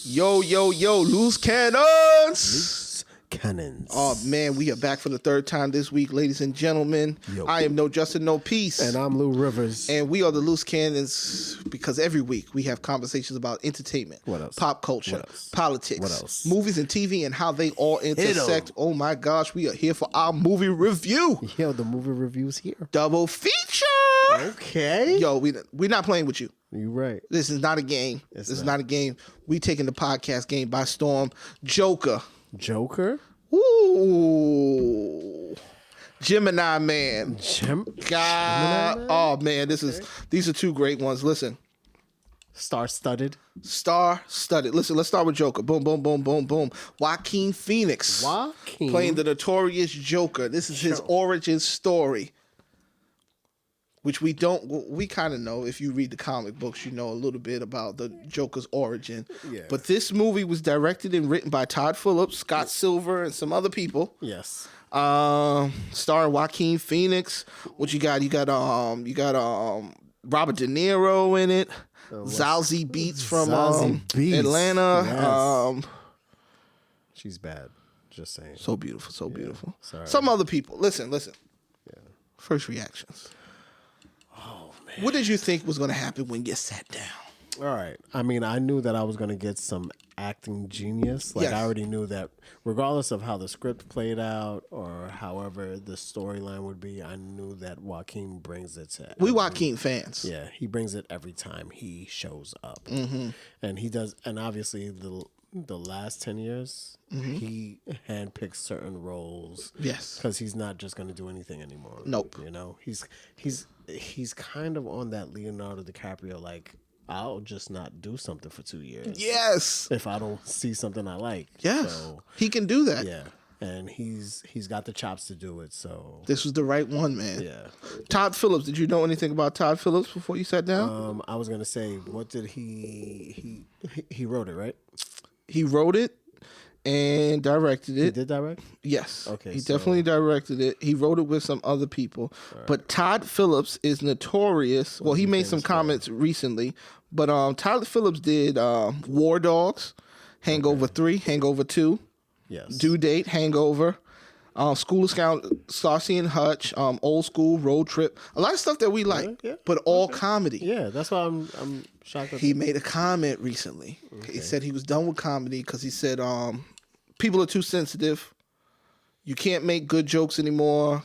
Yo, loose cannons. Loose cannons. Oh, man, we are back for the third time this week, ladies and gentlemen. Yo. I am No Justin, No Peace. And I'm Lou Rivers. And we are the Loose Cannons because every week we have conversations about entertainment, What else? pop culture, What else? politics, What else? movies and TV, and how they all intersect. Oh, my gosh, we are here for our movie review. Yo, the movie review's here. Double feature. Okay. Yo, we're not playing with you. You're right. This is not a game. This is not a game. We taking the podcast game by storm. Joker. Ooh. Gemini Man. God. Gemini Man? Oh man, these are two great ones. Listen. Star-studded. Listen, let's start with Joker. Boom, boom, boom, boom, boom. Joaquin Phoenix. Playing the notorious Joker. This is his origin story. Which we kind of know. If you read the comic books, you know a little bit about the Joker's origin. Yeah. But this movie was directed and written by Todd Phillips, Scott Silver, and some other people. Yes. Starring Joaquin Phoenix. What you got? You got Robert De Niro in it. Zazie Beetz from Atlanta. Yes. She's bad. Just saying. So beautiful, so beautiful. Sorry. Some other people. Listen. Yeah. First reactions. What did you think was going to happen when you sat down? All right. I mean, I knew that I was going to get some acting genius. Like, yes. I already knew that regardless of how the script played out or however the storyline would be, I knew that Joaquin brings it to We Joaquin fans. Yeah, he brings it every time he shows up. Mm-hmm. And he does, and obviously the last 10 years, he handpicks certain roles. Yes. Because he's not just going to do anything anymore. Nope. You know, he's kind of on that Leonardo DiCaprio, like, I'll just not do something for 2 years. Yes. If I don't see something I like. Yes. So, he can do that. Yeah. And he's got the chops to do it. So this was the right one, man. Yeah. Todd Phillips. Did you know anything about Todd Phillips before you sat down? I was gonna say, what did he wrote it, right? He wrote it and directed it. He did direct? Yes. Okay. He definitely directed it. He wrote it with some other people. Right. But Todd Phillips is notorious. Well, he made some comments recently. But Todd Phillips did War Dogs, Hangover 3, Hangover 2, yes, Due Date, Hangover, School of Starsky and Hutch, Old School, Road Trip. A lot of stuff that we like, but all comedy. Yeah, that's why I'm shocked. He made a comment recently. Okay. He said he was done with comedy because he said people are too sensitive. You can't make good jokes anymore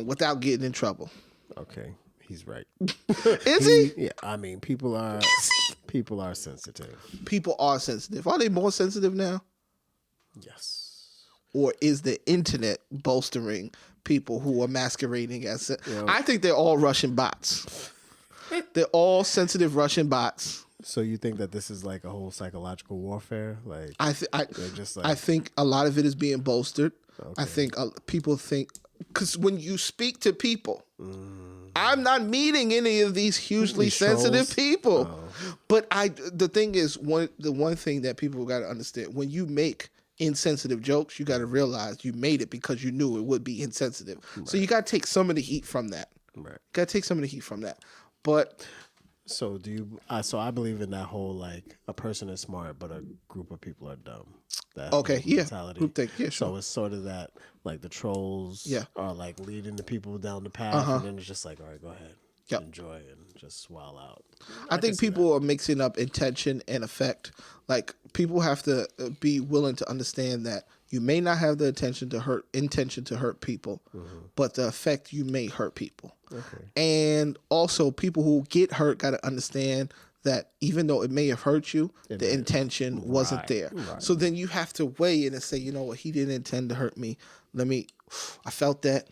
without getting in trouble. Okay, he's right. Is he? Yeah, I mean, people are sensitive. People are sensitive. Are they more sensitive now? Yes. Or is the internet bolstering people who are masquerading as... I think they're all Russian bots. They're all sensitive Russian bots. So you think that this is like a whole psychological warfare? Like I think a lot of it is being bolstered. Okay. I think people think... Because when you speak to people... I'm not meeting any of these hugely sensitive people. Oh. But the thing is, the one thing that people got to understand, when you make insensitive jokes, you got to realize you made it because you knew it would be insensitive. Right. So you got to take some of the heat from that. Right. Got to take some of the heat from that. But so do you? So I believe in that whole like a person is smart, but a group of people are dumb. That mentality. Group think, yeah, sure. So it's sort of that like the trolls are like leading the people down the path, and then it's just like, all right, go ahead. Enjoy and just swell out. I think people are mixing up intention and effect. Like people have to be willing to understand that you may not have the intention to hurt people, but the effect you may hurt people. Okay. And also people who get hurt got to understand that even though it may have hurt you, the intention wasn't there. Right. So then you have to weigh in and say, you know what, he didn't intend to hurt me. I felt that.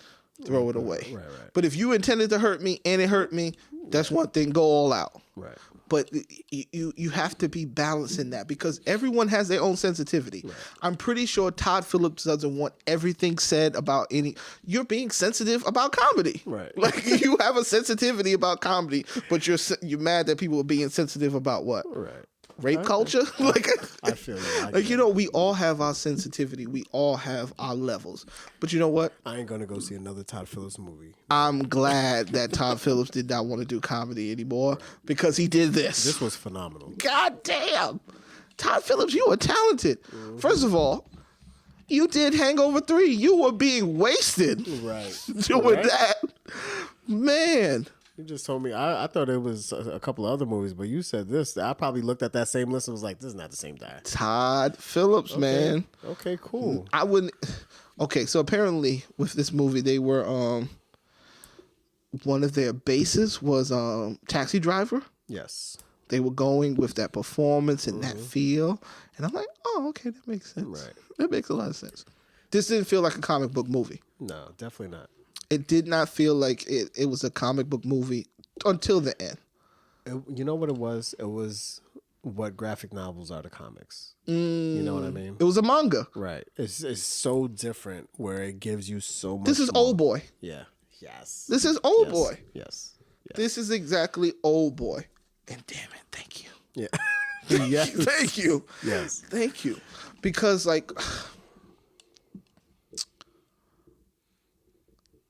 Throw it away. Right. But if you intended to hurt me and it hurt me, that's one thing. Go all out. Right. But you have to be balanced in that because everyone has their own sensitivity. Right. I'm pretty sure Todd Phillips doesn't want everything said about you're being sensitive about comedy. Right. Like you have a sensitivity about comedy, but you're mad that people are being sensitive about what? Right. Rape culture? Like I feel like we all have our sensitivity. We all have our levels. But you know what? I ain't gonna go see another Todd Phillips movie. I'm glad that Todd Phillips did not want to do comedy anymore because he did this. This was phenomenal. God damn. Todd Phillips, you are talented. First of all, you did Hangover 3. You were being wasted doing that. Man. You just told me. I thought it was a couple of other movies, but you said this. I probably looked at that same list and was like, this is not the same guy. Todd Phillips, man. Okay, cool. I wouldn't. Okay, so apparently with this movie, they were one of their bases was Taxi Driver. Yes. They were going with that performance and that feel, and I'm like, oh, okay, that makes sense. Right. That makes a lot of sense. This didn't feel like a comic book movie. No, definitely not. It did not feel like it was a comic book movie until the end. You know what it was? It was what graphic novels are to comics. You know what I mean? It was a manga. Right. It's so different where it gives you so much. This is more. Old Boy. Yeah. Yes. This is Old Boy. Yes. This is exactly Old Boy. And damn it, thank you. Yeah. Yes. Thank you. Yes. Thank you. Because like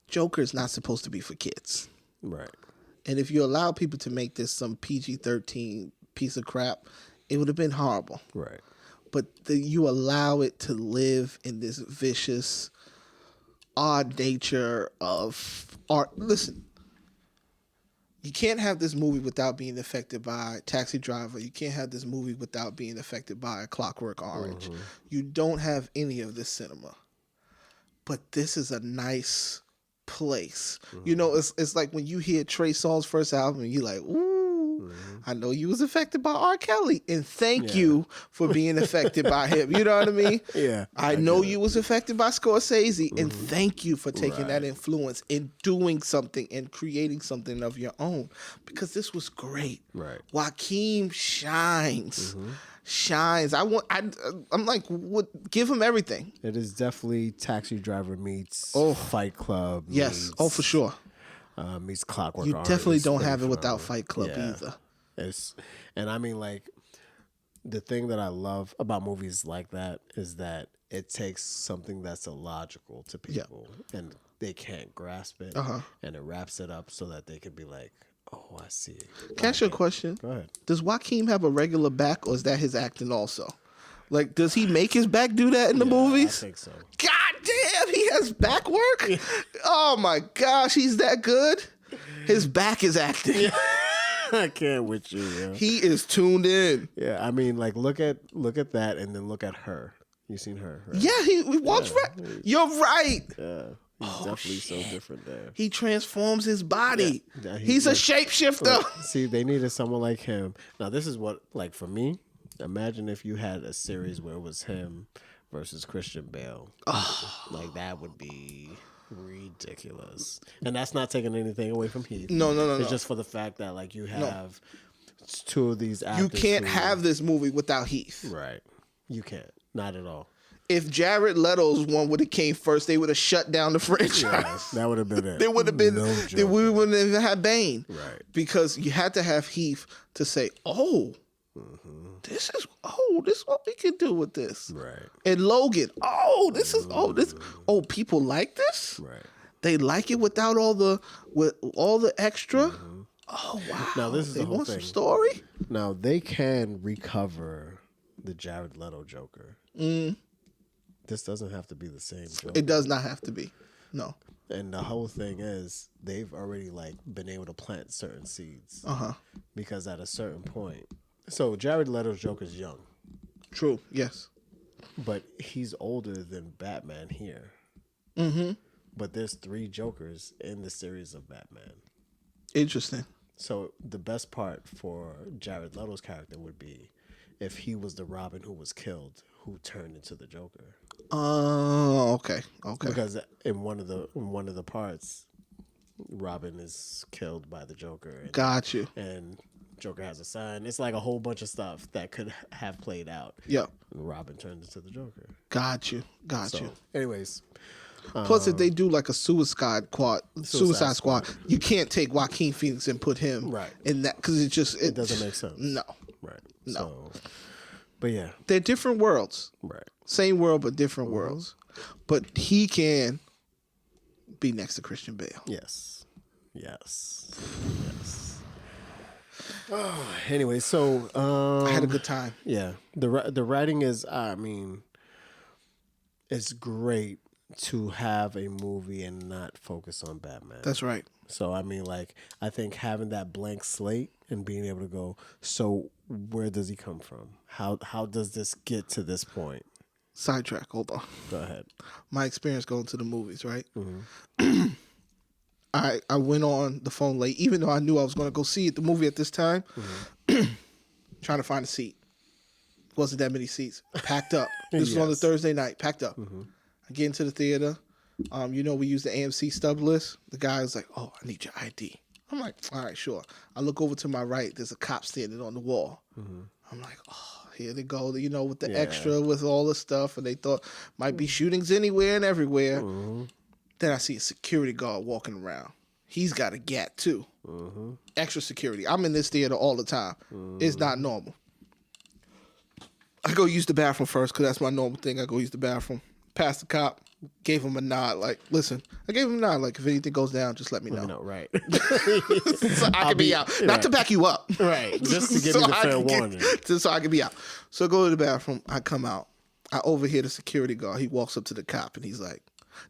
Joker's not supposed to be for kids. Right. And if you allow people to make this some PG-13 piece of crap, it would have been horrible. Right. But you allow it to live in this vicious, odd nature of art. Listen, you can't have this movie without being affected by Taxi Driver. You can't have this movie without being affected by Clockwork Orange. You don't have any of this cinema. But this is a nice place. You know, it's like when you hear Trey Songz's first album, and you're like, ooh, I know you was affected by R. Kelly, and thank you for being affected by him. You know what I mean? Yeah. I know you was affected by Scorsese, and thank you for taking that influence and doing something and creating something of your own, because this was great. Right. Joaquin shines. Shines. I'm like, give him everything. It is definitely Taxi Driver meets Fight Club. Yes. Oh, for sure. Meets Clockwork You Orange. definitely don't have it without Fight Club either. And I mean, like, the thing that I love about movies like that is that it takes something that's illogical to people and they can't grasp it, and it wraps it up so that they can be like, oh, I see. Can I ask you a question? Go ahead. Does Joaquin have a regular back, or is that his acting also? Like, does he make his back do that in the movies? I think so. God damn, he has back work? Oh my gosh, he's that good? His back is acting. I can't with you. Yeah. He is tuned in. Yeah, I mean, like, look at that and then look at her. You seen her, right? Yeah, we watched You're right. Yeah. He's definitely so different there. He transforms his body. Yeah, he's a shapeshifter. See, they needed someone like him. Now, this is what, like, for me, imagine if you had a series where it was him versus Christian Bale. Like, that would be ridiculous. And that's not taking anything away from Heath. No. It's just for the fact that, like, you have two of these actors. You can't have this movie without Heath. Right. You can't. Not at all. If Jared Leto's one would have came first, they would have shut down the franchise. Yeah, that would have been it. There would have been. We wouldn't have even had Bane. Right. Because you had to have Heath to say, this is what we can do with this. Right. And Logan, people like this? Right. They like it without all the extra? Oh, wow. Now, this is the whole want thing. Some story? Now, they can recover the Jared Leto Joker. This doesn't have to be the same Joker. It does not have to be. No. And the whole thing is they've already like been able to plant certain seeds. Because at a certain point, so Jared Leto's Joker's young. True. Yes. But he's older than Batman here. But there's 3 Jokers in the series of Batman. Interesting. So the best part for Jared Leto's character would be if he was the Robin who was killed, who turned into the Joker. Oh, okay. Because in one of the parts, Robin is killed by the Joker. And, Got you. And Joker has a son. It's like a whole bunch of stuff that could have played out. Yep. Robin turned into the Joker. Got you. Anyways. Plus, if they do like a Suicide Squad, you can't take Joaquin Phoenix and put him in that because it doesn't make sense. No. Right. No. So, but yeah. They're different worlds. Right. Same world, but different worlds. But he can be next to Christian Bale. Yes. Anyway, so I had a good time. Yeah, the writing is, I mean, it's great to have a movie and not focus on Batman. That's right. So I mean, like, I think having that blank slate and being able to go, so where does he come from? How does this get to this point? Sidetrack. Hold on. Go ahead. My experience going to the movies, right? Mm-hmm. I went on the phone late, even though I knew I was going to go see the movie at this time. Mm-hmm. Trying to find a seat. Wasn't that many seats. Packed up. This was on the Thursday night. Packed up. Mm-hmm. I get into the theater. We use the AMC stub list. The guy was like, "Oh, I need your ID." I'm like, "All right, sure." I look over to my right. There's a cop standing on the wall. Mm-hmm. I'm like, "Oh, here they go." With the extra, with all the stuff, and they thought might be shootings anywhere and everywhere. Mm-hmm. Then I see a security guard walking around. He's got a gat too. Mm-hmm. Extra security. I'm in this theater all the time. Mm-hmm. It's not normal. I go use the bathroom first because that's my normal thing. I go use the bathroom. Past the cop, gave him a nod. Like, listen, I gave him a nod. Like, if anything goes down, just let me know. Right. So I can be out. Not to back you up. Right. Just to give you the fair warning. So I can be out. So I go to the bathroom. I come out. I overhear the security guard. He walks up to the cop and he's like,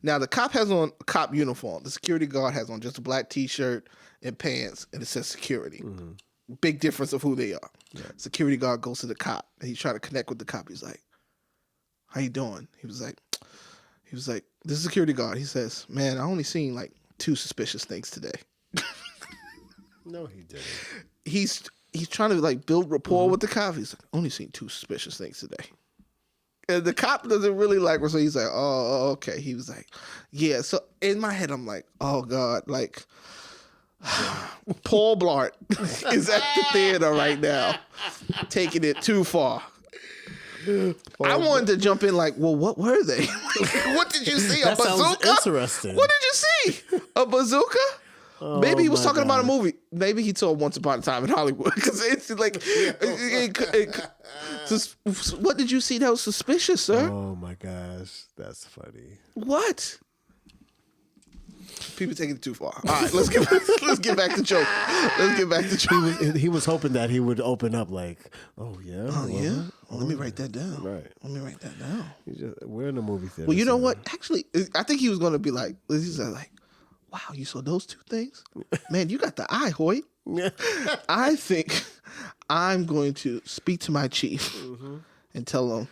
now the cop has on a cop uniform. The security guard has on just a black T-shirt and pants, and it says security. Mm-hmm. Big difference of who they are. Yeah. Security guard goes to the cop and he's trying to connect with the cop. He's like, "How you doing?" He was like, "This is security guard." He says, "Man, I only seen like 2 suspicious things today." No, he didn't. He's trying to like build rapport with the cop. He's like, "Only seen 2 suspicious things today." And the cop doesn't really like her, so he's like, "Oh, okay." He was like, "Yeah." So in my head, I'm like, "Oh God!" Like, Paul Blart is at the theater right now, taking it too far. I wanted to jump in like, well, what were they? What did you see? A bazooka? Interesting. What did you see? A bazooka? Maybe he was talking about a movie. Maybe he told Once Upon a Time in Hollywood. Because it's like, what did you see that was suspicious, sir? Oh my gosh, that's funny. What? People taking it too far. All right, let's get back to Joker. Let's get back to Joker. He was hoping that he would open up like, oh yeah, yeah. Well, let me write that down. Right. Let me write that down. We're in a movie theater. Well, you know what? Actually, I think he was going to be like, he's like, "Wow, you saw those 2 things? Man, you got the eye, Hoyt." I think I'm going to speak to my chief and tell him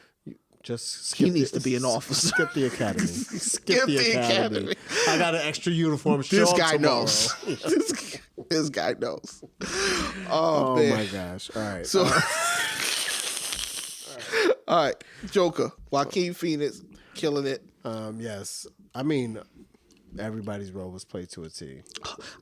he needs to be an officer. Skip the academy. Skip the academy. I got an extra uniform. This guy knows. This guy knows. Oh man. My gosh. All right. So, all right. Joker. Joaquin Phoenix killing it. Yes. I mean, everybody's role was played to a T.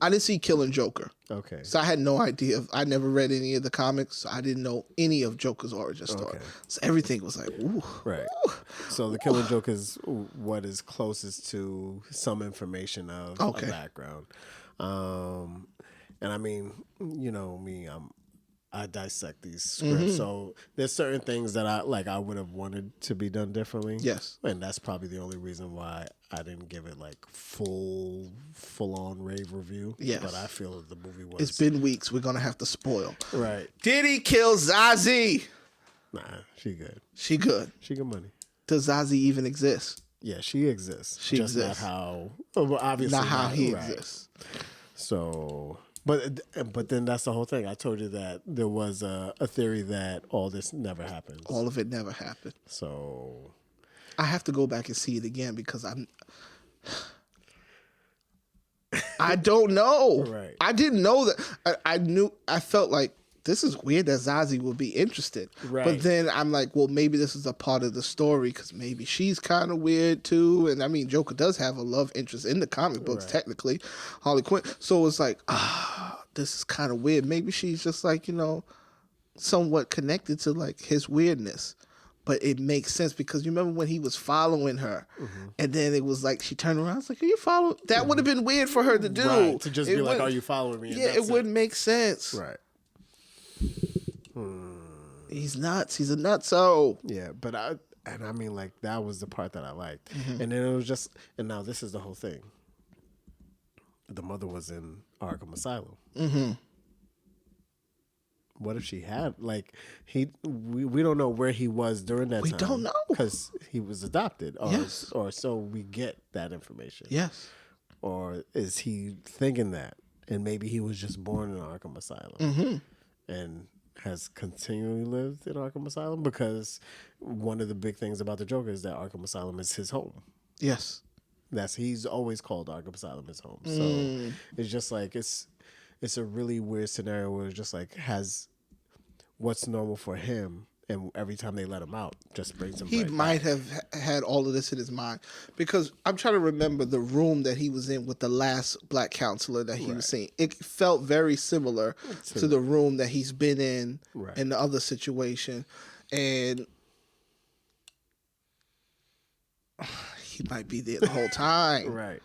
I didn't see Killing Joker. Okay. So I had no idea. I never read any of the comics. So I didn't know any of Joker's origin story. Okay. So everything was like, ooh. Right. Ooh. So the Killing Joke is what is closest to some information of a background. And I mean, you know me, I dissect these scripts. So there's certain things that I would have wanted to be done differently. Yes. And that's probably the only reason why I didn't give it like full on rave review. Yes. But I feel that the movie was. It's been weeks. We're going to have to spoil. Right. Did he kill Zazie? Nah, she good. She good. She good money. Does Zazie even exist? Yeah, she exists. She just exists. Not how, obviously. Not how he exists. So... But then that's the whole thing. I told you that there was a theory that all this never happens. All of it never happened. So I have to go back and see it again because I don't know. Right. I didn't know that. I felt like this is weird that Zazie would be interested. Right. But then I'm like, well, maybe this is a part of the story because maybe she's kind of weird too. And I mean, Joker does have a love interest in the comic books, technically, Harley Quinn. So it's like, this is kind of weird. Maybe she's just like, somewhat connected to like his weirdness. But it makes sense because you remember when he was following her and then it was like she turned around. I was like, are you following? That would have been weird for her to do. Right. To just be like, are you following me? Yeah, it wouldn't make sense. Right. He's nuts. He's a nutso. Yeah, but I mean, like, that was the part that I liked. And then it was just, and now this is the whole thing. The mother was in Arkham Asylum. what if she had we don't know where he was during that time. We don't know because he was adopted, or yes, or so we get that information. Yes, or is he thinking that, and maybe he was just born in Arkham Asylum and has continually lived in Arkham Asylum, because one of the big things about the Joker is that Arkham Asylum is his home. Yes, he's always called Arkham Asylum his home. So it's just like it's a really weird scenario where it's just like has what's normal for him, and every time they let him out, just brings him. He right might back. have had all of this in his mind, because I'm trying to remember the room that he was in with the last black counselor that he was seeing. It felt very similar to the room that he's been in the other situation, and he might be there the whole time. Right.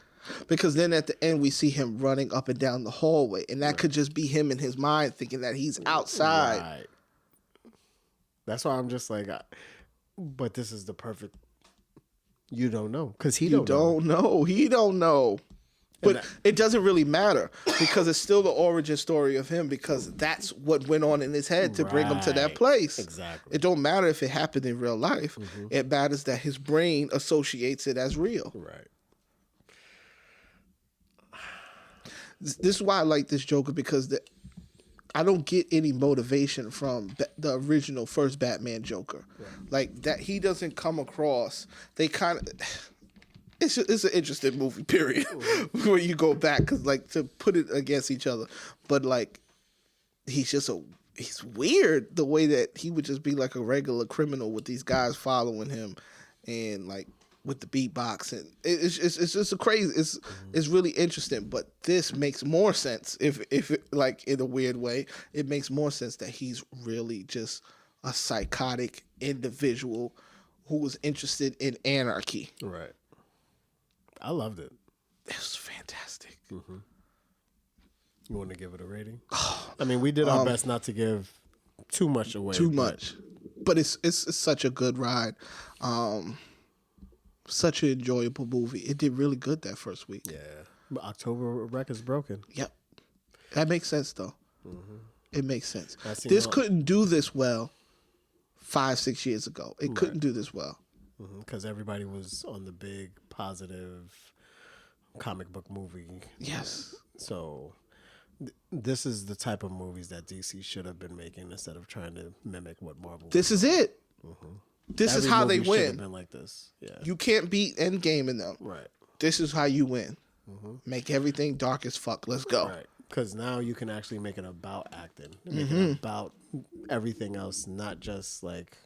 Because then at the end we see him running up and down the hallway, and that could just be him in his mind thinking that he's outside. Right. That's why I'm just like, but this is the perfect. You don't know, because he don't know. He don't know. But it doesn't really matter, because it's still the origin story of him, because that's what went on in his head to bring him to that place. Exactly. It don't matter if it happened in real life. It matters that his brain associates it as real. Right. This is why I like this Joker, because I don't get any motivation from the original first Batman Joker. Right. Like that, he doesn't come across. They kind of. It's an interesting movie, period, when you go back, because like to put it against each other, but like he's weird the way that he would just be like a regular criminal with these guys following him, and like with the beatbox, and it's just a crazy. It's really interesting, but this makes more sense if like in a weird way, it makes more sense that he's really just a psychotic individual who was interested in anarchy. Right. I loved it. It was fantastic. You want to give it a rating? I mean, we did our best not to give too much away. But it's such a good ride. Such an enjoyable movie. It did really good that first week. Yeah. But October record's broken. Yep. That makes sense, though. It makes sense. This couldn't do this well 5-6 years ago. It couldn't do this well. Because everybody was on the big positive comic book movie. Yes. So this is the type of movies that DC should have been making, instead of trying to mimic what Marvel. This is it. This is how they win. Should have been like this. Yeah. You can't beat Endgame in them. Right. This is how you win. Make everything dark as fuck. Let's go. Right. Because now you can actually make it about acting, make it about everything else, not just like,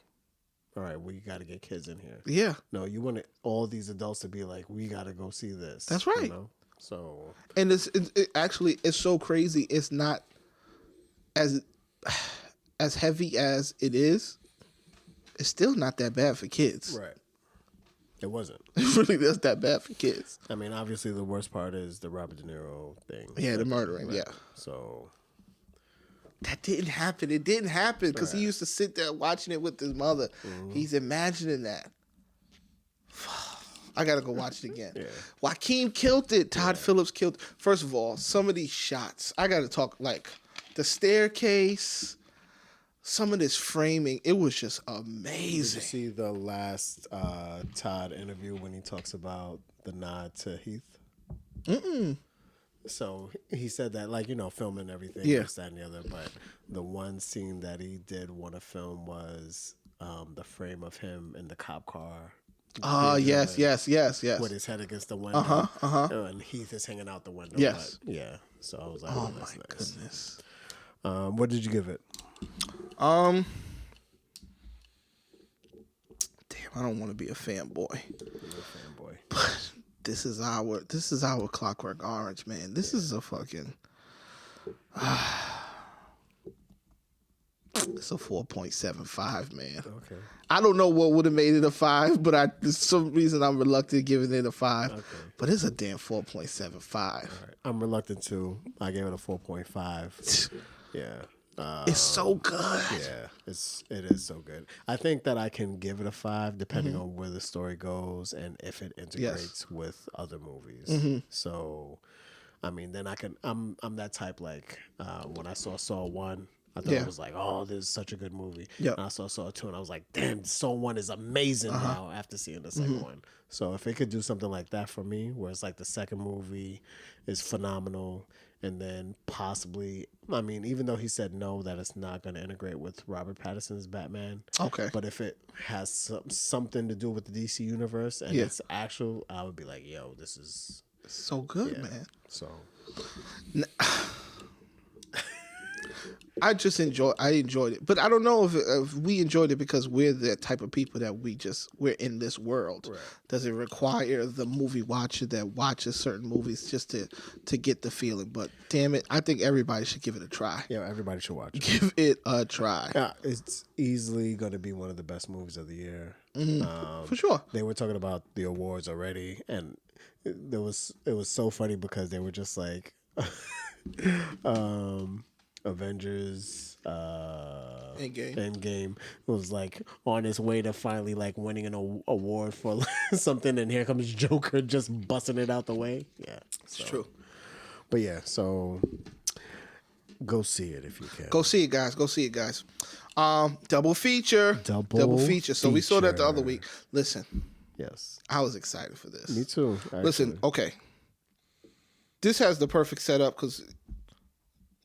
all right, we got to get kids in here. Yeah. No, you want all these adults to be like, we got to go see this. That's right. You know? So, and it actually, it's so crazy. It's not as heavy as it is. It's still not that bad for kids. Right. It wasn't. It really is that bad for kids. I mean, obviously, the worst part is the Robert De Niro thing. Yeah, the murdering. Right? Yeah. So that didn't happen. It didn't happen because he used to sit there watching it with his mother. He's imagining that. I gotta go watch it again. Joaquin killed it. Todd Phillips killed it. First of all, some of these shots, I gotta talk, like the staircase, some of this framing, it was just amazing. Did you see the last Todd interview when he talks about the nod to Heath? So he said that, like, filming everything, this, that, and the other. But the one scene that he did want to film was the frame of him in the cop car. Yes. With his head against the window. And Heath is hanging out the window. Yes. But, yeah. So I was like, oh that's my nice. goodness. What did you give it? Damn, I don't want to be a fanboy. But this is our Clockwork Orange, man. This is a fucking it's a 4.75, man. Okay. I don't know what would have made it a 5, but for some reason I'm reluctant giving it a 5. Okay. But it's a damn 4.75. Right. I'm reluctant too. I gave it a 4.5. Yeah. It's so good. Yeah, it is so good. I think that I can give it a 5 depending on where the story goes and if it integrates with other movies. So, I mean, then I'm that type, like when I saw Saw 1, I thought it was like, oh, this is such a good movie. Yeah. And I saw 2 and I was like, damn, Saw 1 is amazing now after seeing the second one. So if it could do something like that for me, where it's like the second movie is phenomenal, and then possibly, I mean, even though he said no, that it's not going to integrate with Robert Pattinson's Batman. Okay. But if it has something to do with the DC universe and it's actual, I would be like, yo, this is so good, man. So I enjoyed it, but I don't know if we enjoyed it because we're the type of people that we're in this world. Right. Does it require the movie watcher that watches certain movies just to get the feeling? But damn it, I think everybody should give it a try. Yeah, everybody should watch it. Give it a try. It's easily going to be one of the best movies of the year. For sure. They were talking about the awards already, and it was so funny because they were just like Avengers Endgame was like on its way to finally like winning an award for something, and here comes Joker just busting it out the way. Yeah, it's true. But yeah, so go see it if you can. Go see it, guys. Double feature. So we saw that the other week. Listen. Yes. I was excited for this. Me too. Actually. Listen, okay. This has the perfect setup because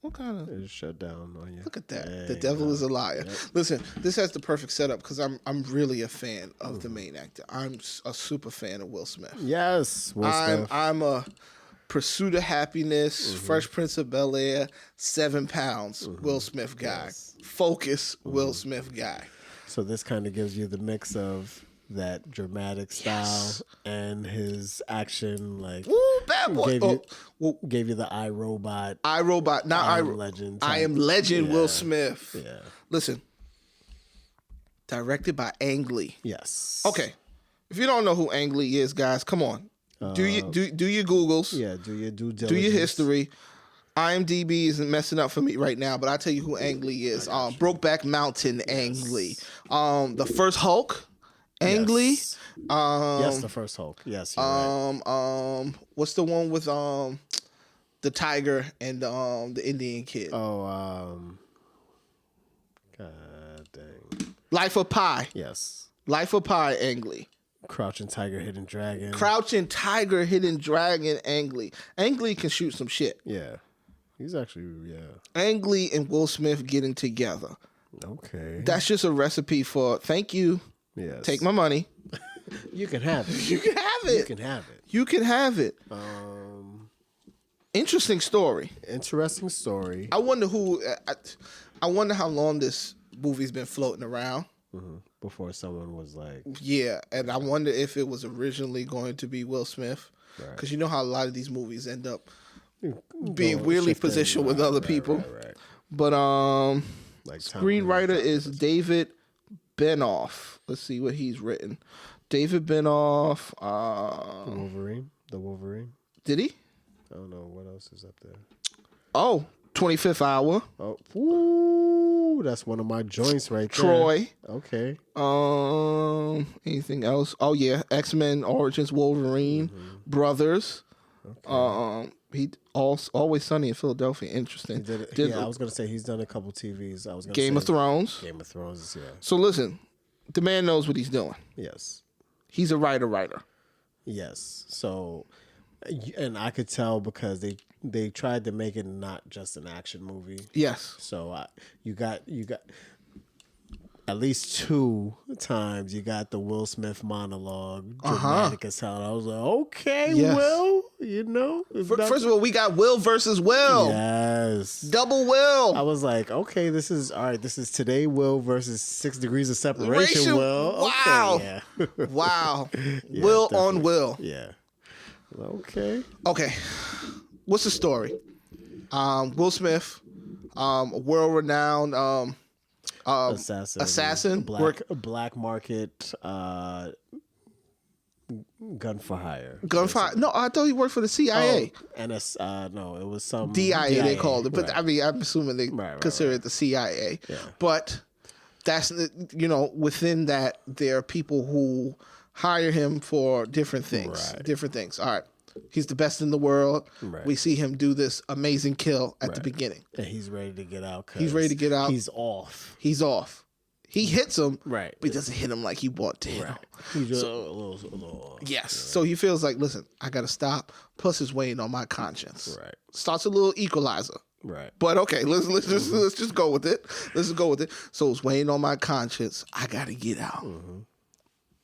what kind of... It's shut down on you. Look at that. The devil is a liar. Yep. Listen, this has the perfect setup because I'm really a fan of the main actor. I'm a super fan of Will Smith. Yes, Will Smith. I'm a Pursuit of Happiness, Fresh Prince of Bel-Air, 7 pounds, Will Smith guy. Yes. Focus, Will Smith guy. So this kind of gives you the mix of that dramatic style and his action, like Ooh, bad boy. Gave you the iRobot. Now I am Legend. I am Legend. Will Smith. Yeah. Listen. Directed by Ang Lee. Yes. Okay. If you don't know who Ang Lee is, guys, come on. Do your Googles. Yeah. Do your due diligence. Do your history. IMDb isn't messing up for me right now, but I'll tell you who Ang Lee is. Brokeback Mountain, Ang Lee. The first Hulk. Ang Lee. Yes, the first Hulk. Yes, you're right. What's the one with the tiger and the Indian kid? God dang. Life of Pi. Yes. Life of Pi, Ang Lee. Crouching Tiger, Hidden Dragon. Ang Lee. Ang Lee can shoot some shit. Yeah. He's actually, Ang Lee and Will Smith getting together. Okay. That's just a recipe for thank you. Yes. Take my money. You can have it. You can have it. You can have it. You can have it. Interesting story. I wonder I wonder how long this movie's been floating around. Before someone was like... Yeah, and I wonder if it was originally going to be Will Smith. Because you know how a lot of these movies end up being weirdly positioned with other people. Right. But like screenwriter is David Benoff. Let's see what he's written. David Benoff. The Wolverine. Did he? I don't know. What else is up there? Oh, 25th Hour. Oh, ooh, that's one of my joints right there. Troy. Okay. Anything else? Oh yeah, X-Men Origins Wolverine. Brothers. Okay. He Always Sunny in Philadelphia. Interesting. I was gonna say he's done a couple TVs. I was gonna Game of Thrones. Game of Thrones. Yeah. So listen, the man knows what he's doing. Yes. He's a writer. Yes. So, and I could tell because they tried to make it not just an action movie. Yes. So you got at least 2 times you got the Will Smith monologue, dramatic as hell. I was like, okay, Will, First of all, we got Will versus Will. Yes. Double Will. I was like, okay, this is today Will versus 6 Degrees of Separation Will. Wow. Okay, yeah. Wow. Yeah, Will definitely. on Will. Yeah. Okay. What's the story? Will Smith, a world-renowned assassin. Black market gun for hire. No, I thought he worked for the CIA. No, it was some DIA they called it, but right. I mean, I'm assuming they consider it the CIA. Yeah. But that's within that there are people who hire him for different things. Right. Different things. All right. He's the best in the world. Right. We see him do this amazing kill at the beginning. And he's ready to get out. He's ready to get out. He's off. He's off. He hits him, right? But he doesn't hit him like he want to hit him. He's just a little off. Yes. Yeah. So he feels like, listen, I got to stop. Plus, it's weighing on my conscience. Right. Starts a little equalizer. Right. But okay, let's just go with it. Let's just go with it. So it's weighing on my conscience. I got to get out.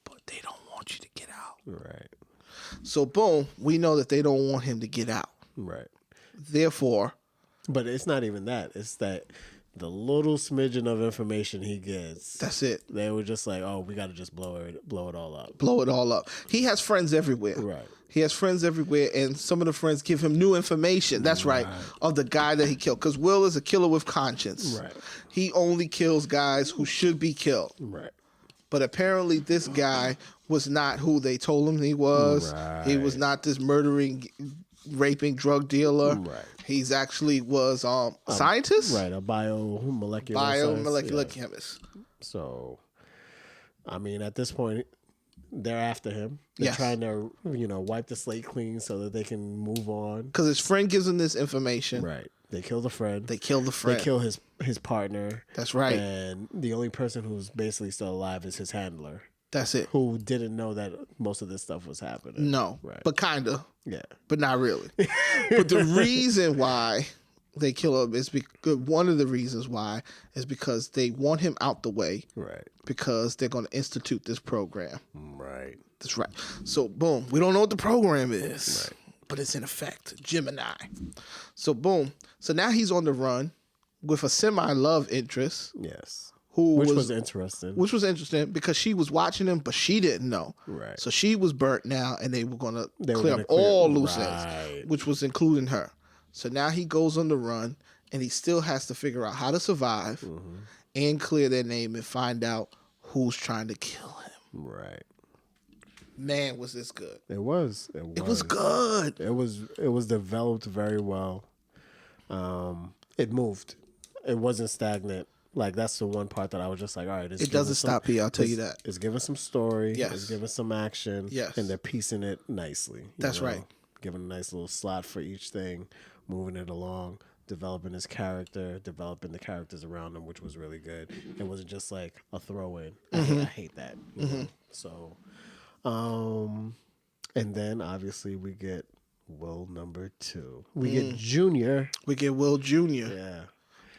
But they don't want you to get out. Right. So boom, we know that they don't want him to get out. Right. Therefore. But it's not even that. It's that the little smidgen of information he gets. That's it. They were just like, oh, we got to just blow it all up. Blow it all up. He has friends everywhere. Right. He has friends everywhere, and some of the friends give him new information. That's right, of the guy that he killed. Because Will is a killer with conscience. Right. He only kills guys who should be killed. Right. But apparently this guy was not who they told him he was. Right. He was not this murdering, raping drug dealer. Right. He's actually was a scientist. Right, a biomolecular chemist. So, I mean, at this point, they're after him. They're trying to, wipe the slate clean so that they can move on. Because his friend gives him this information. Right. They kill the friend. They kill his partner. That's right. And the only person who's basically still alive is his handler. That's it. Who didn't know that most of this stuff was happening. No. Right. But kind of. Yeah. But not really. But the reason why they kill him is one of the reasons why is because they want him out the way. Right. Because they're going to institute this program. Right. That's right. So, boom. We don't know what the program is. Right. But it's in effect. Gemini. So, boom. So now he's on the run with a semi-love interest. Yes. Which was interesting. Which was interesting because she was watching him, but she didn't know. Right. So she was burnt now, and they were going to clear up all loose ends, which was including her. So now he goes on the run, and he still has to figure out how to survive and clear their name and find out who's trying to kill him. Right. Man, was this good. It was. It was good. It was developed very well. It moved. It wasn't stagnant. Like, that's the one part that I was just like, all right. It doesn't stop here, I'll tell you that. It's giving some story. Yes. It's giving some action. Yes. And they're piecing it nicely. That's right. Giving a nice little slot for each thing, moving it along, developing his character, developing the characters around him, which was really good. It wasn't just like a throw-in. I hate that. You know? So, and then obviously we get Will number 2. We get Junior. We get Will Jr. Yeah.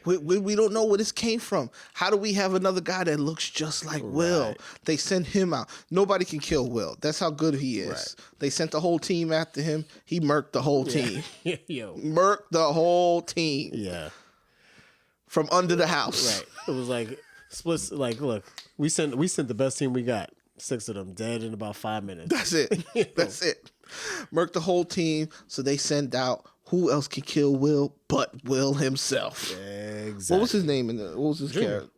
We don't know where this came from. How do we have another guy that looks just like Will? They send him out. Nobody can kill Will. That's how good he is. Right. They sent the whole team after him. He murked the whole team. Yo. Murked the whole team. Yeah. From under the house. Right. It was like split. Like, look, we sent the best team we got. 6 of them dead in about 5 minutes. That's it. That's it. Murked the whole team. So they send out. Who else can kill Will but Will himself? Exactly. What was his name what was his character?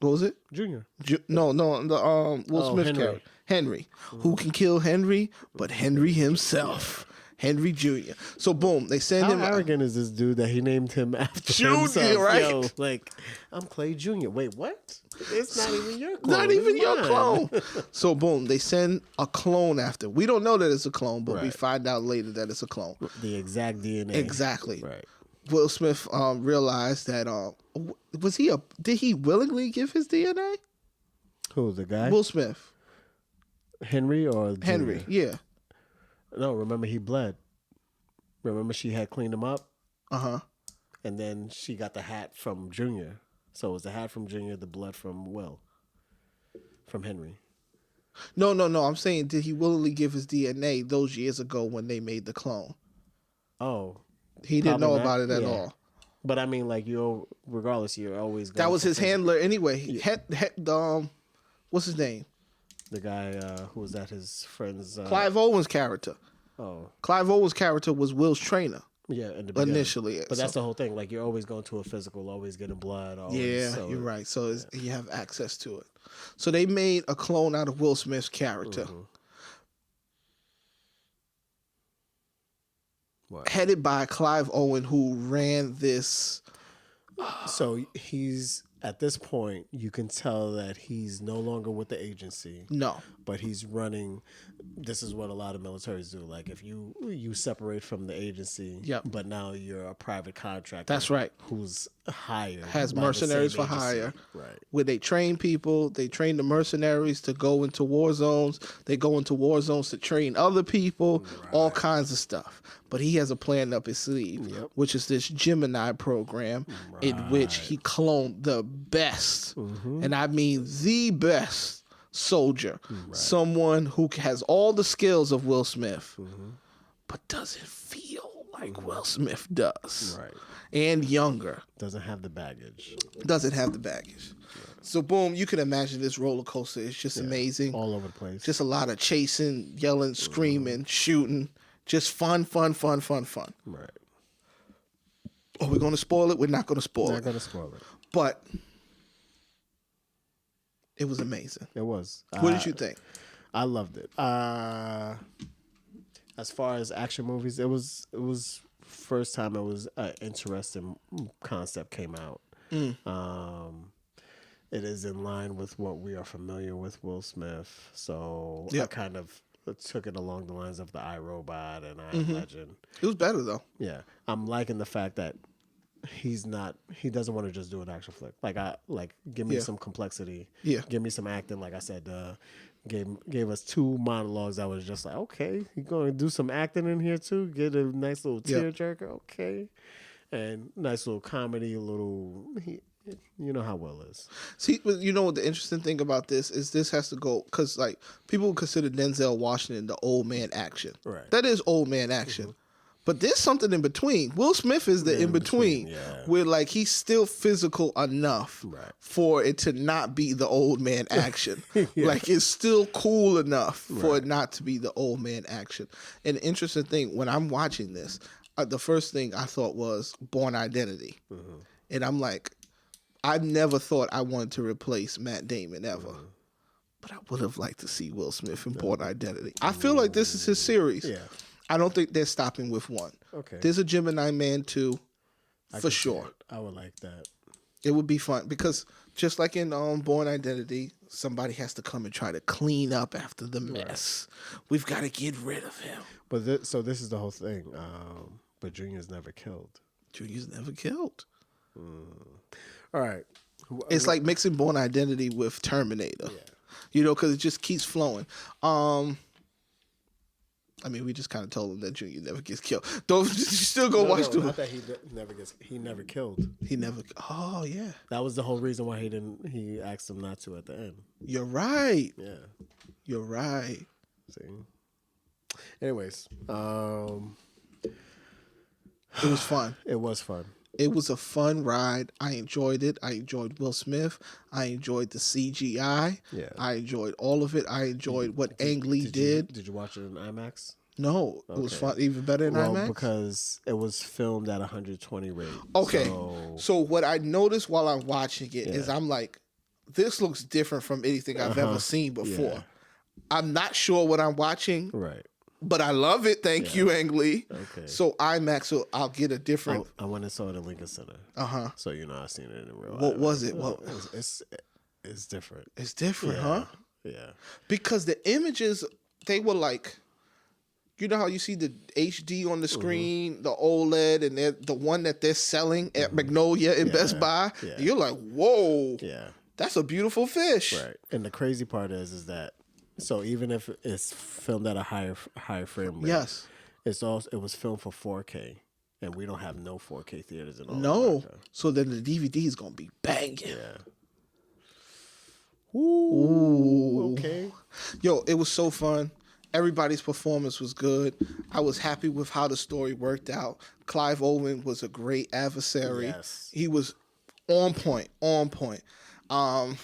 What was it? Junior. No, the Will Smith character. Henry. Who can kill Henry but Henry himself? Henry Jr. So boom, they send him. How arrogant is this dude that he named him after Junior, himself? right? Yo, like, I'm Clay Jr. Wait, what? It's not even your clone. Not even your clone. So boom, they send a clone after. We don't know that it's a clone, but we find out later that it's a clone. The exact DNA. Exactly. Right. Will Smith realized that did he willingly give his DNA? Who, the guy? Will Smith. Henry or Junior? Henry, yeah. No, remember he bled. Remember she had cleaned him up? Uh-huh. And then she got the hat from Junior. So it was the hat from Junior, the blood from Will. From Henry. No. I'm saying, did he willingly give his DNA those years ago when they made the clone? Oh. He didn't know about it at all. But I mean, like, regardless, you're always going that was his handler anyway. What's his name? The guy who was at his friend's... Clive Owen's character. Oh. Clive Owen's character was Will's trainer. Yeah, in the beginning. Initially. But that's the whole thing. Like, you're always going to a physical, always getting blood. Always, you're right. So you have access to it. So they made a clone out of Will Smith's character. Headed by Clive Owen, who ran this... So he's at this point, you can tell that he's no longer with the agency. No. But he's running. This is what a lot of militaries do. Like if you separate from the agency, but now you're a private contractor. That's right. Who's hired. Has mercenaries for hire. Right. Where they train people. They train the mercenaries to go into war zones. They go into war zones to train other people. All kinds of stuff. But he has a plan up his sleeve, which is this Gemini program in which he cloned the best, and I mean the best soldier, someone who has all the skills of Will Smith, but doesn't feel like Will Smith does, and younger. Doesn't have the baggage. So boom, you can imagine this roller coaster. It's just amazing. All over the place. Just a lot of chasing, yelling, screaming, shooting. Just fun. Right. Are we going to spoil it? We're not going to spoil it. Not going to spoil it. But it was amazing. It was. What did you think? I loved it. As far as action movies, it was first time it was an interesting concept came out. It is in line with what we are familiar with Will Smith. So I kind of took it along the lines of the iRobot and I Am Legend. It was better though. Yeah, I'm liking the fact that he doesn't want to just do an action flick. Give me some complexity. Yeah, give me some acting. Like I said, gave us 2 monologues. I was just like, okay, you going to do some acting in here too? Get a nice little tearjerker, okay, and nice little comedy, you know how Will is. See, you know what the interesting thing about this has to go, because like people consider Denzel Washington the old man action. Right. That is old man action. But there's something in between. Will Smith is the in between, where like he's still physical enough for it to not be the old man action. Like it's still cool enough for it not to be the old man action. And the interesting thing, when I'm watching this, the first thing I thought was Born Identity. And I'm like, I never thought I wanted to replace Matt Damon ever. But I would have liked to see Will Smith in Born Identity. I feel like this is his series. Yeah. I don't think they're stopping with 1. Okay. There's a Gemini Man 2 for sure. I would like that. It would be fun because just like in Born Identity, somebody has to come and try to clean up after the mess. We've got to get rid of him. But so this is the whole thing. But Junior's never killed. All right. It's like mixing Born Identity with Terminator. Yeah. You know, because it just keeps flowing. I mean, we just kind of told him that Junior never gets killed. Don't you still go watch the. Not that he never killed. He never. Oh yeah. That was the whole reason why he asked him not to at the end. You're right. Yeah. You're right. See. Anyways, it was fun. It was fun. It was a fun ride. I enjoyed it. I enjoyed Will Smith. I enjoyed the CGI. Yeah. I enjoyed all of it. I enjoyed what Ang Lee did. Did you watch it in IMAX? No. It was fun. Even better in IMAX? Because it was filmed at 120 rate. Okay. So what I noticed while I'm watching it is I'm like, this looks different from anything I've ever seen before. Yeah. I'm not sure what I'm watching. Right. But I love it. Thank you, Ang Lee. Okay. So IMAX, so I'll get a different. I went and saw it at Lincoln Center. So I've seen it in real life. What was it? It's different. It's different, huh? Yeah. Because the images, they were like, you know how you see the HD on the screen, the OLED, and the one that they're selling at Magnolia in Best Buy. Yeah. You're like, whoa. Yeah. That's a beautiful fish. Right. And the crazy part is that. So even if it's filmed at a higher frame rate, it was filmed for 4K, and we don't have no 4K theaters in all. No, so then the DVD is gonna be banging. Yeah. Ooh. Okay. Yo, it was so fun. Everybody's performance was good. I was happy with how the story worked out. Clive Owen was a great adversary. Yes. He was on point. Damn.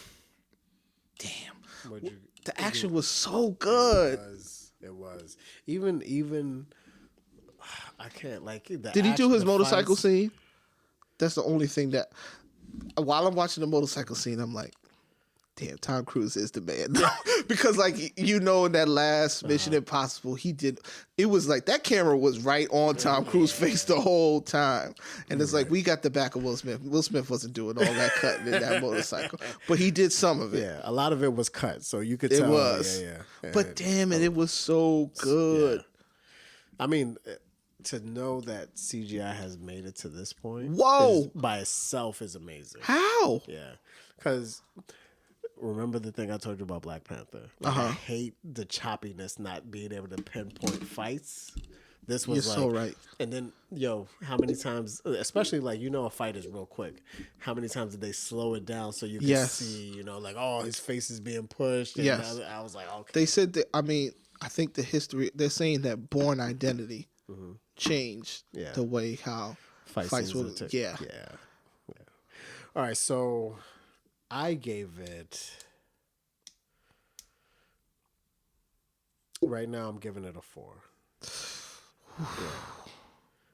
The action was so good. It was. Even I can't like. Did he do his motorcycle scene? That's the only thing that. While I'm watching the motorcycle scene, I'm like, damn, Tom Cruise is the man. Because like, you know, in that last Mission Impossible, it was like that camera was right on Tom Cruise's face the whole time. And it's like, we got the back of Will Smith. Will Smith wasn't doing all that cutting in that motorcycle, but he did some of it. Yeah, a lot of it was cut, so you could tell. It was. Yeah. But damn it, it was so good. Yeah. I mean, to know that CGI has made it to this point, by itself is amazing. How? Yeah, because remember the thing I told you about Black Panther? Like, I hate the choppiness, not being able to pinpoint fights. This was You're so right. And then, how many times, especially like, a fight is real quick. How many times did they slow it down so you can see, like, oh, his face is being pushed. And I was like, okay. They said that, I mean, I think the history, they're saying that Bourne Identity changed the way how fights were. Yeah. All right, so I gave it, right now I'm giving it a 4. Yeah.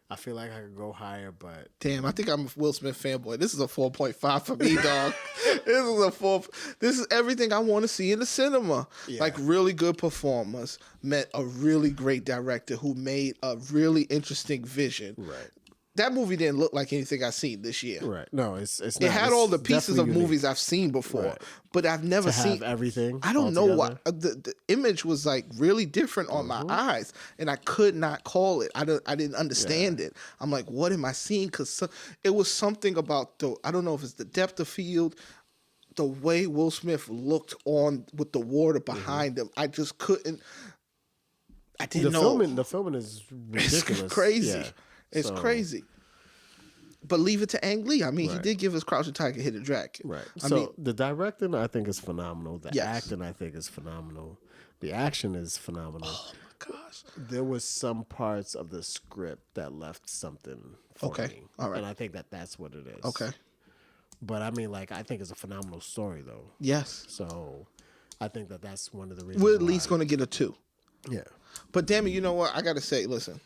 I feel like I could go higher, but damn, I think I'm a Will Smith fanboy. This is a 4.5 for me, dog. This is a 4. This is everything I want to see in the cinema. Yeah. Like really good performers, met a really great director who made a really interesting vision. Right. That movie didn't look like anything I've seen this year. Right. No, it's not. It had all the pieces of movies I've seen before, but I've never seen everything. I don't know what the image was like. Really different on my eyes, and I could not call it. I didn't understand it. I'm like, what am I seeing? Because it was something about I don't know if it's the depth of field, the way Will Smith looked on with the water behind him. I just couldn't. I didn't know. The filming is ridiculous. It's crazy. Yeah. It's crazy. But leave it to Ang Lee. I mean, he did give us Crouching Tiger, Hidden Dragon. Right. I mean, the directing, I think, is phenomenal. The acting, I think, is phenomenal. The action is phenomenal. Oh, my gosh. There was some parts of the script that left something for me. All right. And I think that's what it is. Okay. But, I mean, like, I think it's a phenomenal story, though. Yes. So, I think that's one of the reasons we're at least going to get a 2. Yeah. But, damn it, you know what? I got to say, listen.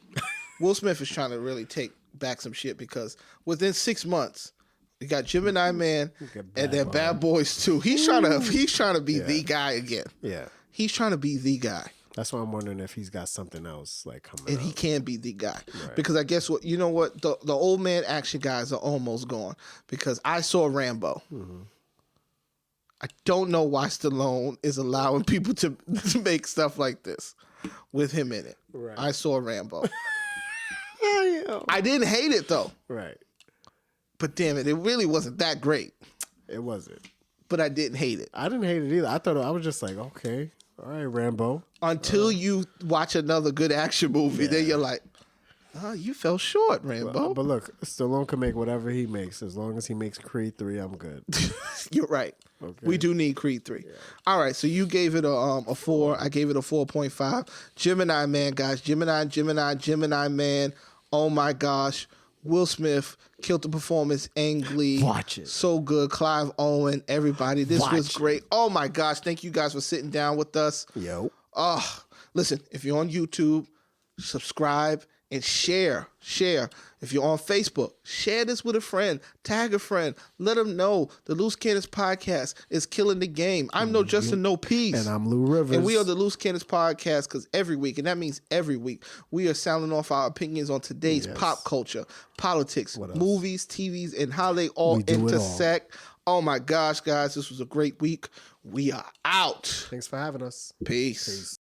Will Smith is trying to really take back some shit because within 6 months, we got Gemini Man and then Bad Boys 2. He's trying to be the guy again. Yeah. He's trying to be the guy. That's why I'm wondering if he's got something else like coming and out. He can be the guy. Right. Because I guess what, you know what? The old man action guys are almost gone because I saw Rambo. Mm-hmm. I don't know why Stallone is allowing people to make stuff like this with him in it. Right. I saw Rambo. I didn't hate it though. Right. But damn it, it really wasn't that great. It wasn't. But I didn't hate it. I didn't hate it either. I was just like, okay, all right, Rambo. Until you watch another good action movie, then you're like, oh, you fell short, Rambo. But look, Stallone can make whatever he makes. As long as he makes Creed 3, I'm good. You're right. Okay. We do need Creed 3. Yeah. All right, so you gave it a 4. I gave it a 4.5. Gemini Man, guys. Gemini Man. Oh my gosh. Will Smith killed the performance. Ang Lee. Watch it. So good. Clive Owen. Everybody. This was great. Oh my gosh. Thank you guys for sitting down with us. Yo. Listen, if you're on YouTube, subscribe and share. If you're on Facebook, share this with a friend. Tag a friend. Let them know the Loose Cannons Podcast is killing the game. I'm No Justin No Peace. And I'm Lou Rivers. And we are the Loose Cannons Podcast because every week, and that means every week, we are sounding off our opinions on today's pop culture, politics, movies, TVs, and how they all intersect. Oh my gosh, guys, this was a great week. We are out. Thanks for having us. Peace.